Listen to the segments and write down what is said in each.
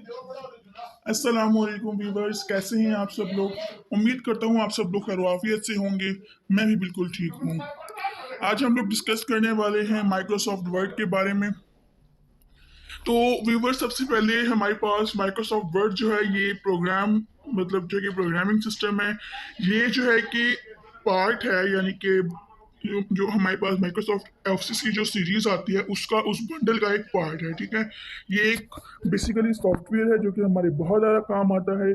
अस्सलामुअलैकुम व्यूवर्स, कैसे हैं आप सब लोग। उम्मीद करता हूँ आप सब लोग खैरियत से होंगे। मैं भी बिल्कुल ठीक हूँ। आज हम लोग डिस्कस करने वाले हैं माइक्रोसॉफ्ट वर्ड के बारे में। तो व्यूवर्स, सबसे पहले हमारे पास माइक्रोसॉफ्ट वर्ड जो है ये प्रोग्राम, मतलब जो कि प्रोग्रामिंग सिस्टम है, ये जो है कि पार्ट है, यानी कि जो हमारे पास माइक्रोसॉफ्ट ऑफिस की जो सीरीज आती है उसका, उस बंडल का एक पार्ट है। ठीक है, ये एक बेसिकली सॉफ्टवेयर है जो कि हमारे बहुत ज़्यादा काम आता है।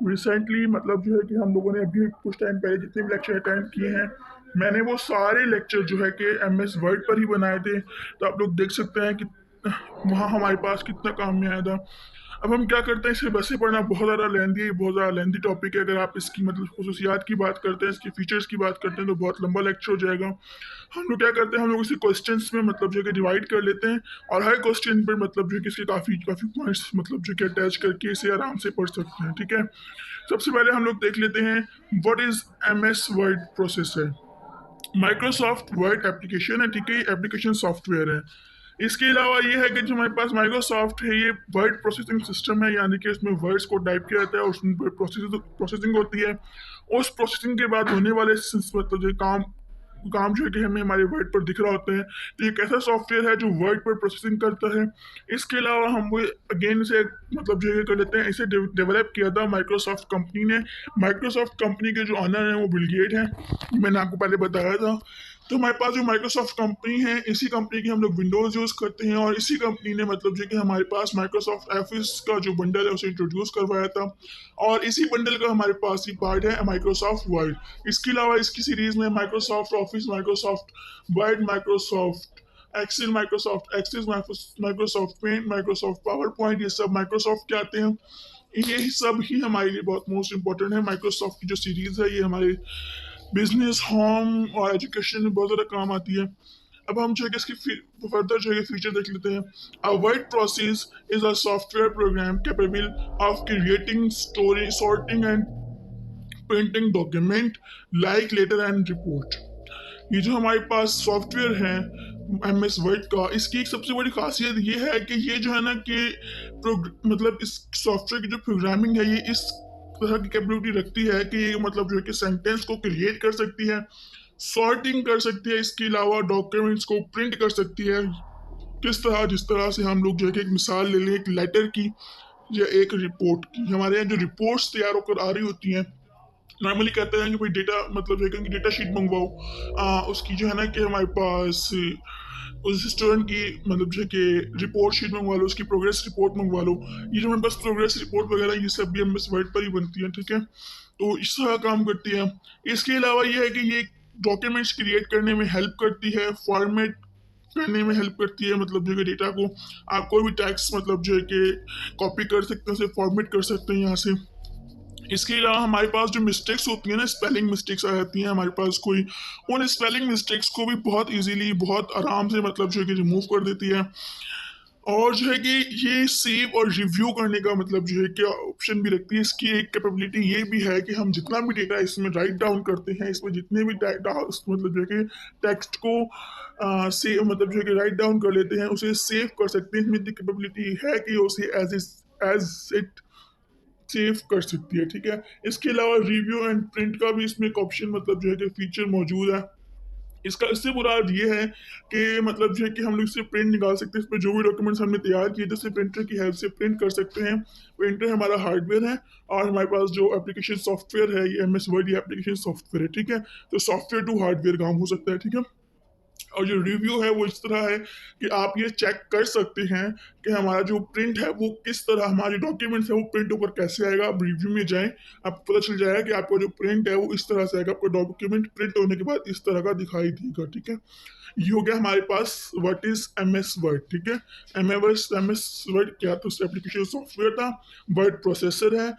रिसेंटली मतलब जो है कि हम लोगों ने अभी कुछ टाइम पहले जितने भी लेक्चर अटेंड किए हैं, मैंने वो सारे लेक्चर जो है कि एमएस वर्ड पर ही बनाए थे। तो आप लोग देख सकते हैं कि वहाँ हमारे पास कितना काम में आया था। अब हम क्या करते हैं, इसे वैसे पढ़ना बहुत ज़्यादा लेंदी है, बहुत ज़्यादा लेंदी टॉपिक है। अगर आप इसकी मतलब खसूसियात की बात करते हैं, इसकी फीचर्स की बात करते हैं, तो बहुत लंबा लेक्चर हो जाएगा। हम लोग क्या करते हैं, हम लोग इसे क्वेश्चंस में मतलब जो है कि डिवाइड कर लेते हैं, और हर क्वेश्चन पर मतलब जो है कि इसके काफ़ी काफ़ी पॉइंट्स मतलब जो कि अटैच करके इसे आराम से पढ़ सकते हैं। ठीक है, सबसे पहले हम लोग देख लेते हैं what is MS word processor. Microsoft word application है। ठीक है, एप्लीकेशन सॉफ्टवेयर है। इसके अलावा ये है कि जो हमारे पास माइक्रोसॉफ्ट है, ये वर्ड प्रोसेसिंग सिस्टम है, यानी कि इसमें वर्ड्स को टाइप किया जाता है और उसमें प्रोसेसिंग होती है। उस प्रोसेसिंग के बाद होने वाले मतलब जो काम काम जो है कि हमें हमारे वर्ड पर दिख रहा होता है। तो ये एक ऐसा सॉफ्टवेयर है जो वर्ड पर प्रोसेसिंग करता है। इसके अलावा हम वो अगेन इसे मतलब जो है कर लेते हैं, इसे डेवलप किया था माइक्रोसॉफ्ट कंपनी ने। माइक्रोसॉफ्ट कंपनी के जो ऑनर हैं वो बिल गेट हैं, मैंने आपको पहले बताया था। तो हमारे पास जो माइक्रोसॉफ्ट कंपनी है, इसी कंपनी की हम लोग विंडोज़ यूज़ करते हैं, और इसी कंपनी ने मतलब जो कि हमारे पास माइक्रोसॉफ्ट ऑफिस का जो बंडल है उसे इंट्रोड्यूस करवाया था। और इसी बंडल का हमारे पास ही पार्ट है माइक्रोसॉफ्ट वर्ड। इसके अलावा इसकी सीरीज में Microsoft Office, Microsoft Word, Microsoft Excel, Microsoft Access, Microsoft Paint, Microsoft PowerPoint, ये सब माइक्रोसॉफ्ट के आते हैं। ये सब ही हमारे लिए बहुत मोस्ट इंपॉर्टेंट है। माइक्रोसॉफ्ट की जो सीरीज है ये हमारे बिजनेस, होम और एजुकेशन में बहुत ज़्यादा काम आती है। अब हम जो है कि इसकी फर्दर जो है फीचर देख लेते हैं। A word process is a software program capable of creating, story, sorting and printing document like letter and report. ये जो हमारे पास सॉफ्टवेयर है एमएस वर्ड का, इसकी एक सबसे बड़ी खासियत ये है कि ये जो है ना कि मतलब इस सॉफ्टवेयर की जो प्रोग्रामिंग है ये इस तरह की कैपेबिलिटी रखती है कि ये मतलब जो है कि सेंटेंस को क्रिएट कर सकती है, सॉर्टिंग कर सकती है, इसके अलावा डॉक्यूमेंट्स को प्रिंट कर सकती है। किस तरह, जिस तरह से हम लोग जो है कि एक मिसाल ले लें एक लेटर की या एक रिपोर्ट की। हमारे यहाँ जो रिपोर्ट्स तैयार होकर आ रही होती हैं, नॉर्मली कहते हैं कि भाई डेटा मतलब जो है कि डेटा शीट मंगवाओ, उसकी जो है ना कि हमारे पास उस स्टूडेंट की मतलब जो है कि रिपोर्ट शीट मंगवा लो, उसकी प्रोग्रेस रिपोर्ट मंगवा लो। ये जो हमारे पास प्रोग्रेस रिपोर्ट वगैरह ये सब भी एम एस वर्ड पर ही बनती है। ठीक है, तो इस तरह काम करती है। इसके अलावा ये है कि ये डॉक्यूमेंट्स क्रिएट करने में हेल्प करती है, फॉर्मेट करने में हेल्प करती है, मतलब जो है डेटा को आप कोई भी टैक्स मतलब जो है कि कॉपी कर सकते हैं, उसे फॉर्मेट कर सकते हैं यहाँ से। इसके अलावा हमारे पास जो मिस्टेक्स होती है ना, स्पेलिंग मिस्टेक्स आ जाती हैं हमारे पास कोई, उन स्पेलिंग मिस्टेक्स को भी बहुत इजीली, बहुत आराम से मतलब जो है कि रिमूव कर देती है। और जो है कि ये सेव और रिव्यू करने का मतलब जो है कि ऑप्शन भी रखती है। इसकी एक कैपेबिलिटी ये भी है कि हम जितना भी डेटा इसमें राइट डाउन करते हैं, इसमें जितने भी डाटा मतलब जो है कि टेक्स्ट को से मतलब जो है कि राइट डाउन कर लेते हैं, उसे सेव कर सकते हैं। इसमें कैपेबिलिटी है कि उसे एज इट सेव कर सकती है। ठीक है, इसके अलावा रिव्यू एंड प्रिंट का भी इसमें एक ऑप्शन मतलब जो है कि फीचर मौजूद है। इसका इससे बुरा ये है कि मतलब जो है कि हम लोग इससे प्रिंट निकाल सकते हैं। इसमें जो भी डॉक्यूमेंट्स हमने तैयार किए थे उसे प्रिंटर की हेल्प से प्रिंट कर सकते हैं। प्रिंटर हमारा हार्डवेयर है, और हमारे पास जो एप्लीकेशन सॉफ्टवेयर है ये एम एस वर्ड, ये एप्लीकेशन सॉफ्टवेयर है। ठीक है, तो सॉफ्टवेयर टू हार्डवेयर काम हो सकता है। ठीक है, और जो रिव्यू है वो इस तरह है कि आप ये चेक कर सकते हैं कि हमारा जो प्रिंट है वो किस तरह, हमारे डॉक्यूमेंट्स है वो प्रिंट ऊपर कैसे आएगा। आप रिव्यू में जाएं, आपको पता चल जाएगा कि आपका जो प्रिंट है वो इस तरह से आएगा, आपका डॉक्यूमेंट प्रिंट होने के बाद इस तरह का दिखाई देगा। ठीक है, ये हो गया हमारे पास what is M S Word. ठीक है, एम एस वर्ड क्या, तो एप्लीकेशन सॉफ्टवेयर था, वर्ड प्रोसेसर है।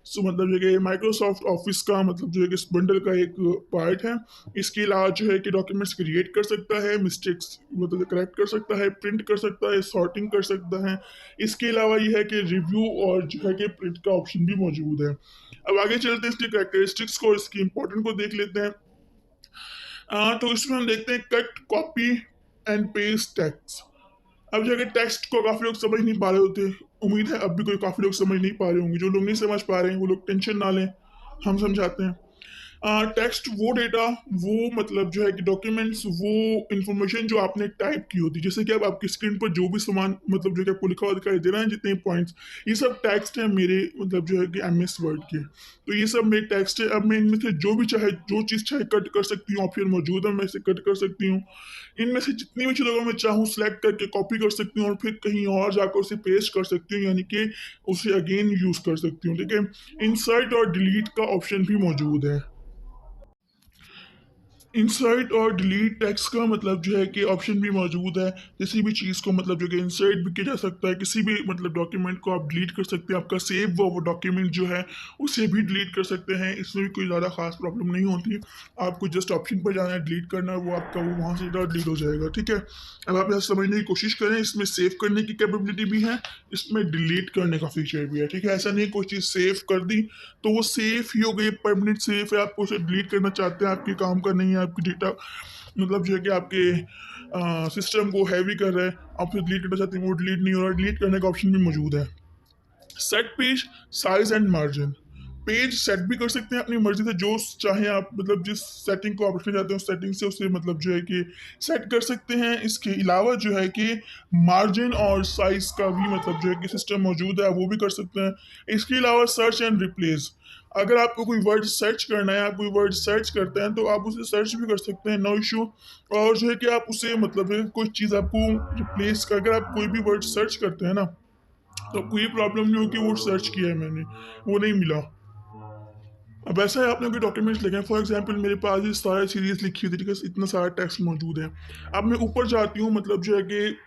सो मतलब जो कि माइक्रोसॉफ्ट ऑफिस का मतलब जो है कि इस बंडल का एक पार्ट है। इसके अलावा जो है कि डॉक्यूमेंट्स क्रिएट कर सकता है, मिस्टेक्स मतलब करेक्ट कर सकता है, प्रिंट कर सकता है, सॉर्टिंग कर सकता है। इसके अलावा ये है कि रिव्यू और जो है कि प्रिंट का ऑप्शन भी मौजूद है। अब आगे चलते हैं इसकी कैरेक्टरिस्टिक्स को, इसकी इंपॉर्टेंट को देख लेते हैं। तो इसमें हम देखते हैं cut, copy and paste text. अब जो है टेक्स्ट को काफ़ी लोग समझ नहीं पा रहे होते। उम्मीद है अब भी कोई काफ़ी लोग समझ नहीं पा रहे होंगे। जो लोग नहीं समझ पा रहे हैं वो लोग टेंशन ना लें, हम समझाते हैं। टेक्स्ट वो डेटा, वो मतलब जो है कि डॉक्यूमेंट्स, वो इंफॉर्मेशन जो आपने टाइप की होती है, जैसे कि अब आपकी स्क्रीन पर जो भी सामान मतलब जो कि आपको लिखा हुआ दिखाई दे रहा है, जितने पॉइंट्स, ये सब टेक्स्ट है मेरे मतलब जो है कि एमएस वर्ड के। तो ये सब मेरे टेक्स्ट है। अब मैं इनमें से जो भी चाहे जो चीज़ चाहे कट कर सकती हूँ, ऑप्शन मौजूद है, मैं इसे कट कर सकती हूँ। इनमें से जितनी भी चीज़ों को मैं चाहूँ सेलेक्ट करके कॉपी कर सकती हूँ और फिर कहीं और जाकर उसे पेस्ट कर सकती हूँ, यानी कि उसे अगेन यूज़ कर सकती हूँ। ठीक है, इंसर्ट और डिलीट का ऑप्शन भी मौजूद है। इंसर्ट और डिलीट टेक्स्ट का मतलब जो है कि ऑप्शन भी मौजूद है। किसी भी चीज़ को मतलब जो कि इंसर्ट भी किया जा सकता है, किसी भी मतलब डॉक्यूमेंट को आप डिलीट कर सकते हैं। आपका सेव हुआ वो डॉक्यूमेंट जो है उसे भी डिलीट कर सकते हैं। इसमें भी कोई ज़्यादा खास प्रॉब्लम नहीं होती। आपको जस्ट ऑप्शन पर जाना है, डिलीट करना है, वो आपका वो वहाँ से डिलीट हो जाएगा। ठीक है, अब आप यहाँ समझने की कोशिश करें, इसमें सेव करने की कैपेबिलिटी भी है, इसमें डिलीट करने का फीचर भी है। ठीक है, ऐसा नहीं कोई चीज़ सेव कर दी तो वो सेफ ही हो गई, परमानेंट सेफ है। आपको उसे डिलीट करना चाहते हैं, आपके काम का नहीं है, आपकी डेटा मतलब जो है कि आपके सिस्टम को हैवी कर रहा है, आप उसे डिलीट करना चाहते हैं, वो डिलीट नहीं हो रहा, डिलीट करने का ऑप्शन भी मौजूद है। Set page size and margin, page set भी कर सकते हैं अपनी मर्जी से, जो चाहे आप मतलब जिस सेटिंग को आप रखना चाहते हैं उस सेटिंग से उसे मतलब जो है कि सेट कर सकते हैं। इसके अलावा जो है कि मार्जिन और साइज का भी मतलब जो है कि सिस्टम मौजूद है, वो भी कर सकते हैं। इसके अलावा सर्च एंड रिप्लेस, अगर आपको कोई वर्ड सर्च करना है, आप कोई वर्ड सर्च करते हैं तो आप उसे सर्च भी कर सकते हैं, नो इशू। और जो है कि आप उसे मतलब कोई चीज़ आपको रिप्लेस कर, अगर आप कोई भी वर्ड सर्च करते हैं ना, तो आपको ये प्रॉब्लम नहीं होगी वो सर्च किया है मैंने, वो नहीं मिला। अब ऐसा है, आपने कोई डॉक्यूमेंट्स लिखे हैं, फॉर एग्जांपल मेरे पास ये सारा सीरीज लिखी हुई थी, ठीक है, इतना सारा टेक्स्ट मौजूद है। अब मैं ऊपर जाती हूँ मतलब जो है कि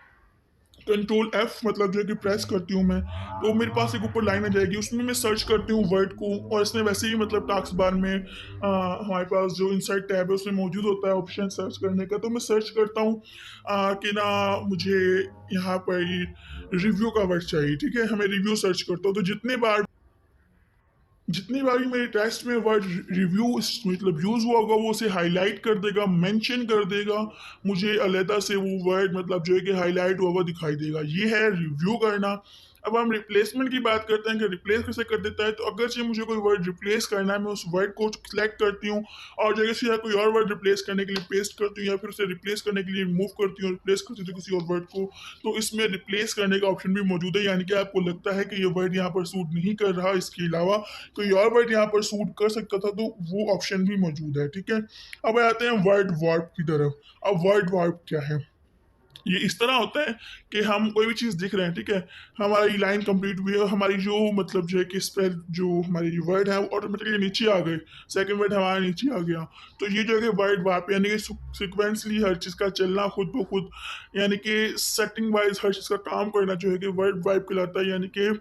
कंट्रोल एफ मतलब जो है कि प्रेस करती हूँ मैं, तो मेरे पास एक ऊपर लाइन आ जाएगी, उसमें मैं सर्च करती हूँ वर्ड को। और इसमें वैसे ही मतलब टास्क बार में हमारे पास जो इनसाइड टैब है उसमें मौजूद होता है ऑप्शन सर्च करने का, तो मैं सर्च करता हूँ कि ना मुझे यहाँ पर रिव्यू का वर्ड चाहिए। ठीक है, हमें रिव्यू सर्च करता हूँ, तो जितनी बार भी मेरे टेस्ट में वर्ड रिव्यू मतलब यूज हुआ होगा वो उसे हाईलाइट कर देगा, मेंशन कर देगा, मुझे अलहदा से वो वर्ड मतलब जो है कि हाईलाइट हुआ हुआ दिखाई देगा। ये है रिव्यू करना। अब हम रिप्लेसमेंट की बात करते हैं कि रिप्लेस कैसे कर देता है, तो अगर से मुझे कोई वर्ड रिप्लेस करना है, मैं उस वर्ड को सिलेक्ट करती हूँ और जगह से या कोई और वर्ड रिप्लेस करने के लिए पेस्ट करती हूँ, या फिर उसे रिप्लेस करने के लिए मूव करती हूँ, रिप्लेस करती हूँ किसी और वर्ड को, तो इसमें रिप्लेस करने का ऑप्शन भी मौजूद है। यानी कि आपको लगता है कि ये वर्ड यहाँ पर सूट नहीं कर रहा, इसके अलावा कोई और वर्ड यहाँ पर सूट कर सकता था, तो वो ऑप्शन भी मौजूद है। ठीक है, अब आते हैं वर्ड वार्प की तरफ। अब वर्ड वार्प क्या है? ये इस तरह होता है कि हम कोई भी चीज़ दिख रहे हैं, ठीक है, हमारी लाइन कंप्लीट हुई है, हमारी जो मतलब जो है कि स्पेल जो हमारी वर्ड है वो ऑटोमेटिकली नीचे आ गए, सेकंड वर्ड हमारा नीचे आ गया। तो ये जो है कि वर्ड वार्प यानी कि सिक्वेंसली हर चीज़ का चलना खुद ब खुद, यानी कि सेटिंग वाइज हर चीज़ का काम करना जो है कि वर्ड वार्प कहलाता है। यानी कि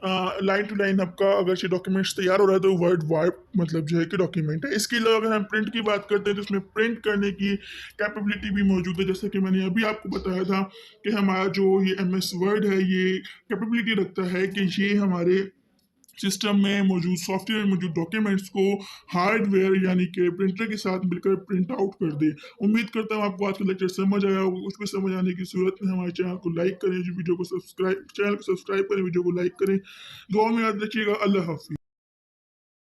लाइन टू लाइन आपका अगर से डॉक्यूमेंट्स तैयार हो रहा है तो वर्ड वाइप मतलब जो है कि डॉक्यूमेंट है। इसके अलावा अगर हम प्रिंट की बात करते हैं तो इसमें प्रिंट करने की कैपेबिलिटी भी मौजूद है, जैसे कि मैंने अभी आपको बताया था कि हमारा जो ये एम एस वर्ड है ये कैपेबिलिटी रखता है कि ये हमारे सिस्टम में मौजूद सॉफ्टवेयर में मौजूद डॉक्यूमेंट्स को हार्डवेयर यानी कि प्रिंटर के साथ मिलकर प्रिंट आउट कर दे। उम्मीद करता हूँ आपको आज का लेक्चर समझ आया होगा। कुछ भी समझ आने की सूरत में हमारे चैनल को लाइक करें, वीडियो को सब्सक्राइब करें, वीडियो को लाइक करें, दुआ में याद रखिएगा। अल्लाह हाफिज़।